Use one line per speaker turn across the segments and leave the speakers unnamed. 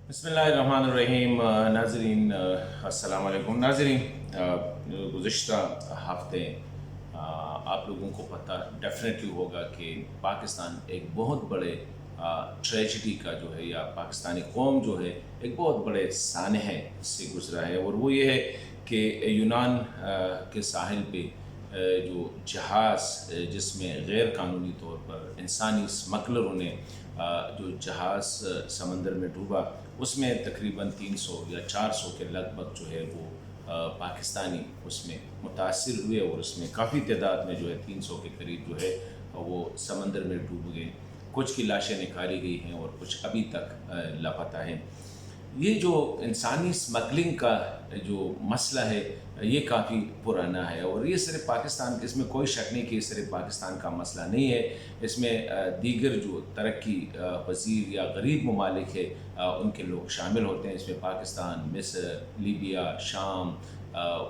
बिस्मिल्लाहिर्रहमानिर्रहीम। नाज़रीन अस्सलाम वालेकुम। नाज़रीन, गुज़िश्ता हफ़्ते आप लोगों को पता डेफिनेटली होगा कि पाकिस्तान एक बहुत बड़े ट्रेजिडी का जो है या पाकिस्तानी कौम जो है एक बहुत बड़े सानहे से गुज़रा है, और वो ये है कि यूनान के साहिल पे जो जहाज़ जिसमें गैर कानूनी तौर पर इंसानी स्मगलरों ने जो जहाज़ समंदर में डूबा, उसमें तकरीबन 300 या 400 के लगभग जो है वो पाकिस्तानी उसमें मुतासिर हुए, और उसमें काफ़ी तादाद में जो है 300 के करीब जो है वो समंदर में डूब गए। कुछ की लाशें निकाली गई हैं और कुछ अभी तक लापता हैं। ये जो इंसानी स्मगलिंग का जो मसला है ये काफ़ी पुराना है, और ये सिर्फ पाकिस्तान, इसमें कोई शक नहीं कि ये सिर्फ पाकिस्तान का मसला नहीं है। इसमें दीगर जो तरक्की पज़ीर या गरीब ममालिक है उनके लोग शामिल होते हैं। इसमें पाकिस्तान, मिस्र, लीबिया, शाम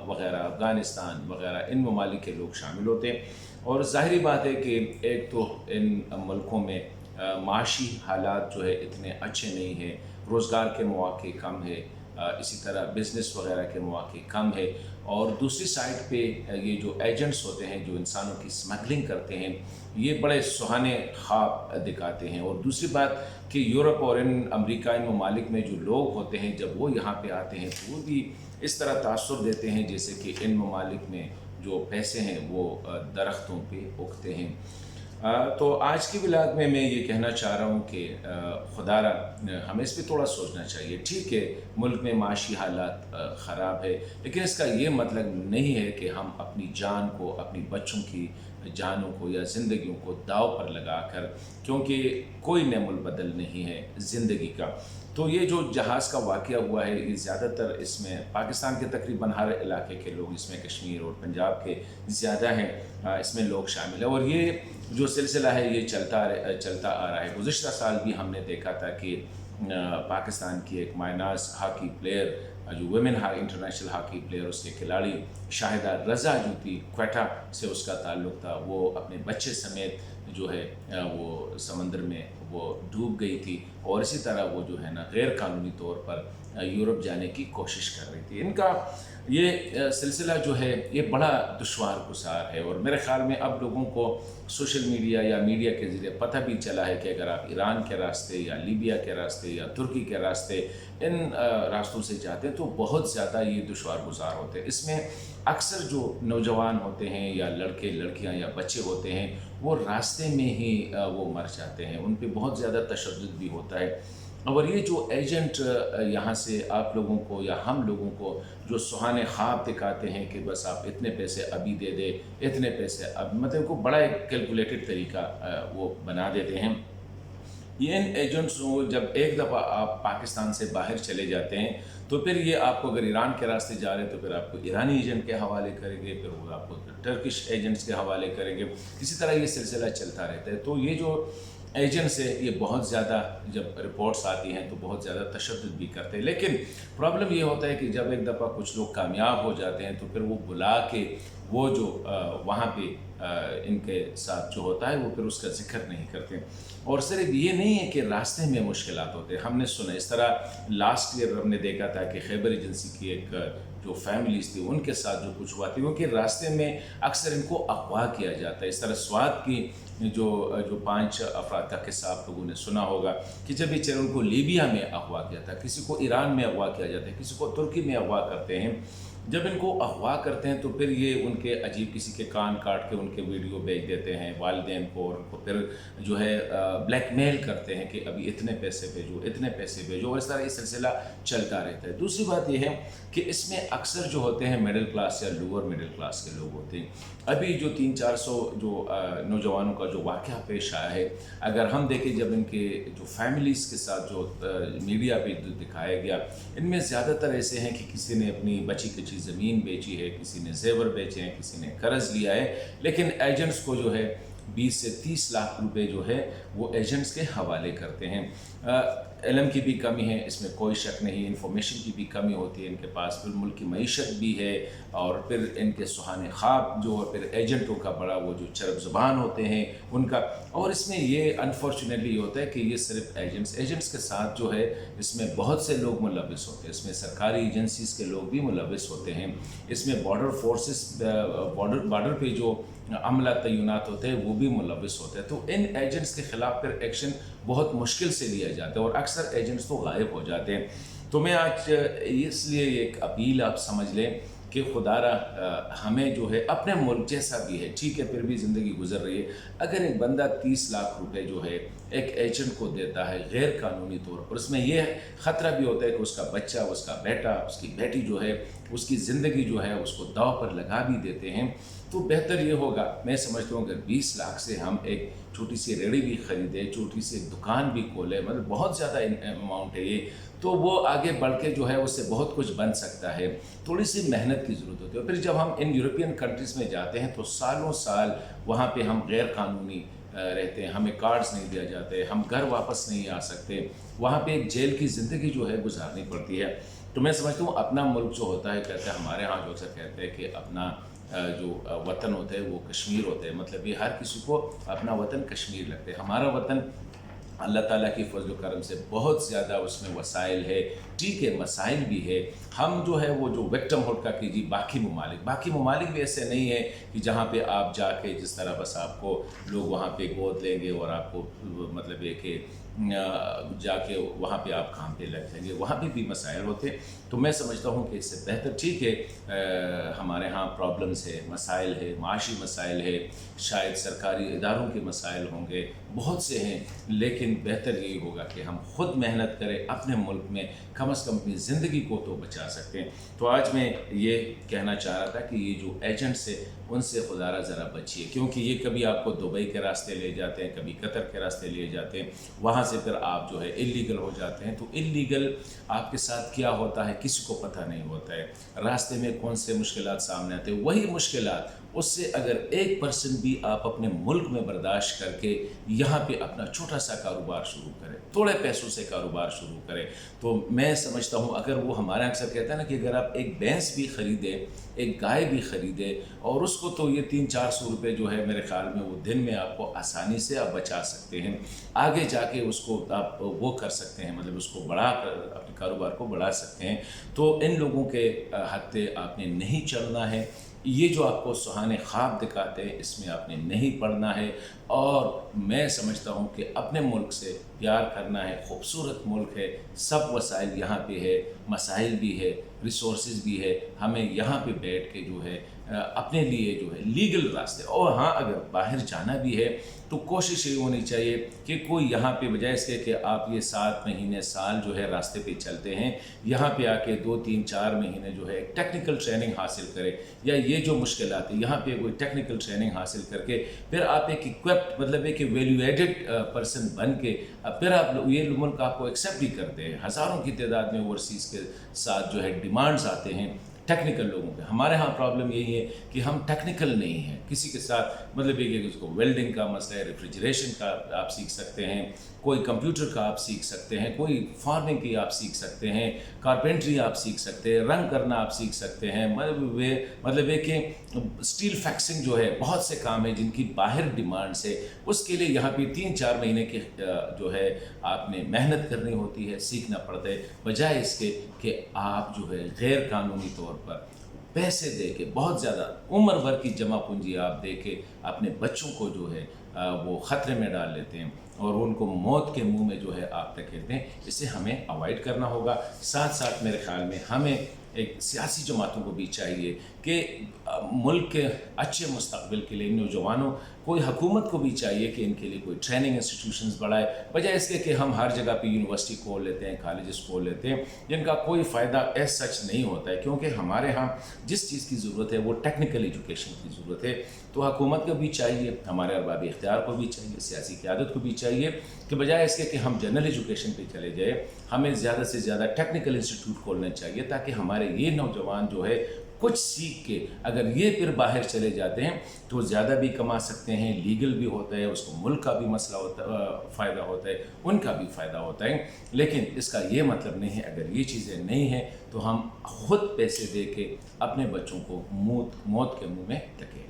वग़ैरह, अफ़गानिस्तान वग़ैरह, इन ममालिक के लोग शामिल होते हैं। और ज़ाहिरी बात है कि एक तो इन मुल्कों में माशी हालात जो है इतने अच्छे नहीं हैं, रोज़गार के मौक़े कम है, इसी तरह बिज़नेस वग़ैरह के मौक़े कम है, और दूसरी साइड पे ये जो एजेंट्स होते हैं जो इंसानों की स्मगलिंग करते हैं ये बड़े सुहाने ख्वाब दिखाते हैं। और दूसरी बात कि यूरोप और इन अमेरिका, इन ममालिक में जो लोग होते हैं जब वो यहाँ पे आते हैं तो वो भी इस तरह तासुर देते हैं जैसे कि इन ममालिक में जो पैसे हैं वो दरख्तों पे उगते हैं। तो आज की विलायत में मैं ये कहना चाह रहा हूँ कि खुदारा हमें इस पर थोड़ा सोचना चाहिए। ठीक है, मुल्क में माशी हालात ख़राब है, लेकिन इसका ये मतलब नहीं है कि हम अपनी जान को, अपनी बच्चों की जानों को या ज़िंदगियों को दाव पर लगा कर, क्योंकि कोई नेमुल बदल नहीं है ज़िंदगी का। तो ये जो जहाज़ का वाक़या हुआ है ये ज़्यादातर इसमें पाकिस्तान के तकरीबन हर इलाके के लोग, इसमें कश्मीर और पंजाब के ज़्यादा हैं, इसमें लोग शामिल हैं। और ये जो सिलसिला है ये चलता आ रहा है। गुज़िश्ता साल भी हमने देखा था कि पाकिस्तान की एक मायनाज़ हॉकी प्लेयर, जो वुमेन इंटरनेशनल हॉकी प्लेयर, उसके खिलाड़ी शाहिदा रज़ा जो थी, क्वेटा से उसका ताल्लुक़ था, वो अपने बच्चे समेत जो है वो समंदर में वो डूब गई थी, और इसी तरह वो जो है ना गैर कानूनी तौर पर यूरोप जाने की कोशिश कर रही थी। इनका ये सिलसिला जो है ये बड़ा दुश्वार गुज़ार है, और मेरे ख़्याल में अब लोगों को सोशल मीडिया या मीडिया के ज़रिए पता भी चला है कि अगर आप ईरान के रास्ते या लीबिया के रास्ते या तुर्की के रास्ते, इन रास्तों से जाते हैं तो बहुत ज़्यादा ये दुश्वार गुज़ार होते हैं। इसमें अक्सर जो नौजवान होते हैं या लड़के लड़कियां या बच्चे होते हैं वो रास्ते में ही वो मर जाते हैं, उन पे बहुत ज़्यादा तशद्दुद भी होता है। और ये जो एजेंट यहाँ से आप लोगों को या हम लोगों को जो सुहाने ख्वाब दिखाते हैं कि बस आप इतने पैसे अभी दे दे, इतने पैसे अब, मतलब को बड़ा एक कैलकुलेटेड तरीका वो बना देते हैं। ये इन एजेंट्स को जब एक दफ़ा आप पाकिस्तान से बाहर चले जाते हैं तो फिर ये आपको, अगर ईरान के रास्ते जा रहे हैं तो फिर आपको ईरानी एजेंट के हवाले करेंगे, फिर वो आपको टर्किश एजेंट्स के हवाले करेंगे। इसी तरह ये सिलसिला चलता रहता है। तो ये जो एजेंट्स है ये बहुत ज़्यादा, जब रिपोर्ट्स आती हैं तो बहुत ज़्यादा तशद्दुद भी करते हैं। लेकिन प्रॉब्लम ये होता है कि जब एक दफ़ा कुछ लोग कामयाब हो जाते हैं तो फिर वो बुला के वो जो वहाँ पे इनके साथ जो होता है वो फिर उसका जिक्र नहीं करते। और सिर्फ ये नहीं है कि रास्ते में मुश्किलात होते हैं। हमने सुना इस तरह लास्ट ईयर हमने देखा था कि खैबर एजेंसी की एक जो फैमिलीज़ थी उनके साथ जो कुछ हुआ थी, क्योंकि रास्ते में अक्सर इनको अगवा किया जाता है। इस तरह स्वात की जो 5 अफराद का किस्सा आप लोगों ने सुना होगा कि जब बेचारे उनको लीबिया में अगवा किया था, किसी को ईरान में अगवा किया जाता है, किसी को तुर्की में अगवा करते हैं। जब इनको अगवा करते हैं तो फिर ये उनके अजीब किसी के कान काट के उनके वीडियो भेज देते हैं वालिदैन को, और उनको फिर जो है ब्लैकमेल करते हैं कि अभी इतने पैसे भेजो, इतने पैसे भेजो, और इस तरह ये सिलसिला चलता रहता है। दूसरी बात यह है कि इसमें अक्सर जो होते हैं मिडिल क्लास या लोअर मिडिल क्लास के लोग होते हैं। अभी जो 300-400 जो नौजवानों का जो वाक़या पेश आया है, अगर हम देखें जब इनके जो फैमिलीज़ के साथ जो मीडिया पे दिखाया गया, इनमें ज़्यादातर ऐसे हैं कि किसी ने अपनी बची कुची ज़मीन बेची है, किसी ने जेवर बेचे हैं, किसी ने कर्ज़ लिया है, लेकिन एजेंट्स को जो है 20 سے 30 لاکھ रुपए जो है वो एजेंट्स के हवाले करते हैं। इल्म की भी कमी है, इसमें कोई शक नहीं, इंफॉर्मेशन की भी कमी होती है इनके पास, फिर मुल्क की मईशत भी है, और फिर इनके सुहाने ख्वाब जो है, फिर एजेंटों का बड़ा वो जो चरब ज़ुबान होते हैं उनका। और इसमें ये अनफॉर्चुनेटली होता है कि ये सिर्फ एजेंट्स के साथ जो है इसमें बहुत से लोग मुलविस होते हैं, इसमें सरकारी एजेंसीज़ के लोग भी मुलविस होते हैं, इसमें बॉर्डर फोर्सेस बॉर्डर पे जो अमला तैनात होते हैं वो भी मुलविस होते हैं। तो इन एजेंट्स के ख़िलाफ़ फिर एक्शन बहुत मुश्किल से लिया जाता है और अक्सर एजेंट्स तो गायब हो जाते हैं। तो मैं आज इसलिए एक अपील आप समझ लें कि खुदारा हमें जो है अपने मुल्क जैसा भी है, ठीक है, फिर भी ज़िंदगी गुजर रही है, अगर एक बंदा 30 लाख रुपए जो है एक एजेंट को देता है गैर कानूनी तौर पर, उसमें यह ख़तरा भी होता है कि उसका बच्चा, उसका बेटा, उसकी बेटी जो है उसकी ज़िंदगी जो है उसको दाव पर लगा भी देते हैं। तो बेहतर ये होगा, मैं समझता हूँ, अगर 20 लाख से हम एक छोटी सी रेहड़ी भी ख़रीदें, छोटी सी एक दुकान भी खोलें, मतलब बहुत ज़्यादा अमाउंट है ये, तो वो आगे बढ़ के जो है उससे बहुत कुछ बन सकता है। थोड़ी सी मेहनत की ज़रूरत होती है। फिर जब हम इन यूरोपियन कंट्रीज़ में जाते हैं तो सालों साल वहाँ पे हम गैर कानूनी रहते हैं, हमें कार्ड्स नहीं दिया जाते, हम घर वापस नहीं आ सकते, वहाँ पे एक जेल की ज़िंदगी जो है गुजारनी पड़ती है। तो मैं समझता हूँ अपना मुल्क जो होता है, कहते हैं हमारे यहाँ जो अक्सर कहते हैं कि अपना जो वतन होता है वो कश्मीर होता है, मतलब ये हर किसी को अपना वतन कश्मीर लगता है। हमारा वतन अल्लाह ताला की फजल करम से बहुत ज़्यादा उसमें वसाइल है, ठीक है, मसाइल भी है। हम जो है वो जो विक्टिम हुड का कीजिए, बाकी ममालिक भी ऐसे नहीं है कि जहाँ पे आप जाके जिस तरह बस आपको लोग वहाँ पे गोद लेंगे और आपको मतलब ये कि जाके वहाँ पे आप काम पे लग जाएंगे, वहाँ पे भी मसाइल होते हैं। तो मैं समझता हूँ कि इससे बेहतर, ठीक है, हमारे यहाँ प्रॉब्लम्स है, मसाइल है, माशी मसाइल है, शायद सरकारी इदारों के मसाइल होंगे, बहुत से हैं, लेकिन बेहतर यही होगा कि हम खुद मेहनत करें, अपने मुल्क में कम अज़ कम अपनी ज़िंदगी को तो बचा सकते हैं। तो आज मैं ये कहना चाह रहा था कि ये जो एजेंट्स है उनसे खुदारा ज़रा बचिए, क्योंकि ये कभी आपको दुबई के रास्ते ले जाते हैं, कभी कतर के रास्ते ले जाते हैं, वहाँ से फिर आप जो है इल्लीगल हो जाते हैं। तो इल्लीगल आपके साथ क्या होता है किसी को पता नहीं होता है, रास्ते में कौन से मुश्किलात सामने आते हैं, वही मुश्किलात उससे अगर 1% भी आप अपने मुल्क में बर्दाश्त करके यहाँ पे अपना छोटा सा कारोबार शुरू करें, थोड़े पैसों से कारोबार शुरू करें, तो मैं समझता हूँ अगर वो हमारे अक्सर कहते हैं ना कि अगर आप एक भैंस भी ख़रीदें, एक गाय भी ख़रीदें और उसको, तो ये 300-400 रुपये जो है मेरे ख़्याल में वो दिन में आपको आसानी से आप बचा सकते हैं। आगे जाके उसको आप वो कर सकते हैं, मतलब उसको बढ़ा कर अपने कारोबार को बढ़ा सकते हैं। तो इन लोगों के हत्ते आपने नहीं चलना है, ये जो आपको सुहाने ख्वाब दिखाते हैं इसमें आपने नहीं पढ़ना है। और मैं समझता हूँ कि अपने मुल्क से प्यार करना है, खूबसूरत मुल्क है, सब वसाइल यहाँ पे है, मसाइल भी है, रिसोर्सेज भी है, हमें यहाँ पे बैठ के जो है अपने लिए जो है लीगल रास्ते, और हाँ अगर बाहर जाना भी है तो कोशिश ये होनी चाहिए कि कोई यहाँ पे बजाय इसके कि आप ये 7 महीने साल जो है रास्ते पे चलते हैं, यहाँ पे आके 2-3-4 महीने जो है टेक्निकल ट्रेनिंग हासिल करें, या ये जो मुश्किलात है यहाँ पे कोई टेक्निकल ट्रेनिंग हासिल करके फिर आप एक इक्विप्ड, मतलब एक वैल्यू एडेड पर्सन बन के फिर आप ये मुल्क आपको एक्सेप्ट भी करते हैं। हज़ारों की तादाद में ओवरसीज़ के साथ जो है डिमांड्स आते हैं टेक्निकल लोगों के। हमारे यहाँ प्रॉब्लम यही है कि हम टेक्निकल नहीं हैं किसी के साथ, मतलब ये कि उसको वेल्डिंग का मसला है, रेफ्रिजरेशन का आप सीख सकते हैं, कोई कंप्यूटर का आप सीख सकते हैं, कोई फार्मिंग की आप सीख सकते हैं, कारपेंट्री आप सीख सकते हैं, रंग करना आप सीख सकते हैं, मतलब ये कि स्टील फैक्सिंग जो है, बहुत से काम है जिनकी बाहर डिमांड से, उसके लिए यहाँ पे 3-4 महीने की जो है आपने मेहनत करनी होती है, सीखना पड़ता है, बजाय इसके कि आप जो है गैर कानूनी तौर पर पैसे दे के, बहुत ज़्यादा उम्र भर की जमा पूंजी आप दे के अपने बच्चों को जो है वो ख़तरे में डाल लेते हैं और उनको मौत के मुंह में जो है आप धकेलते हैं। इसे हमें अवॉइड करना होगा। साथ साथ मेरे ख्याल में हमें एक सियासी जमातों को भी चाहिए कि मुल्क के अच्छे मुस्तकबिल के लिए नौजवानों, कोई हुकूमत को भी चाहिए कि इनके लिए कोई ट्रेनिंग इंस्टीट्यूशंस बढ़ाए, बजाय इसके कि हम हर जगह पे यूनिवर्सिटी खोल लेते हैं, कॉलेजेस खोल लेते हैं, जिनका कोई फ़ायदा एज सच नहीं होता है। क्योंकि हमारे यहाँ जिस चीज़ की ज़रूरत है वो टेक्निकल एजुकेशन की ज़रूरत है। तो हुकूमत को भी चाहिए, हमारे अरबाब इख्तियार को भी चाहिए, सियासी क़यादत को भी चाहिए कि बजाय इसके कि हम जनरल एजुकेशन पे चले जाए, हमें ज़्यादा से ज़्यादा टेक्निकल इंस्टीट्यूट खोलने चाहिए ताकि हमारे ये नौजवान जो है کچھ سیکھ کے اگر یہ پھر باہر چلے جاتے ہیں تو زیادہ بھی کما سکتے ہیں، لیگل بھی ہوتا ہے، اس کو ملک کا بھی مسئلہ ہوتا فائدہ ہوتا ہے، ان کا بھی فائدہ ہوتا ہے۔ لیکن اس کا یہ مطلب نہیں ہے اگر یہ چیزیں نہیں ہیں تو ہم خود پیسے دے کے اپنے بچوں کو موت کے منہ میں دھکیلیں۔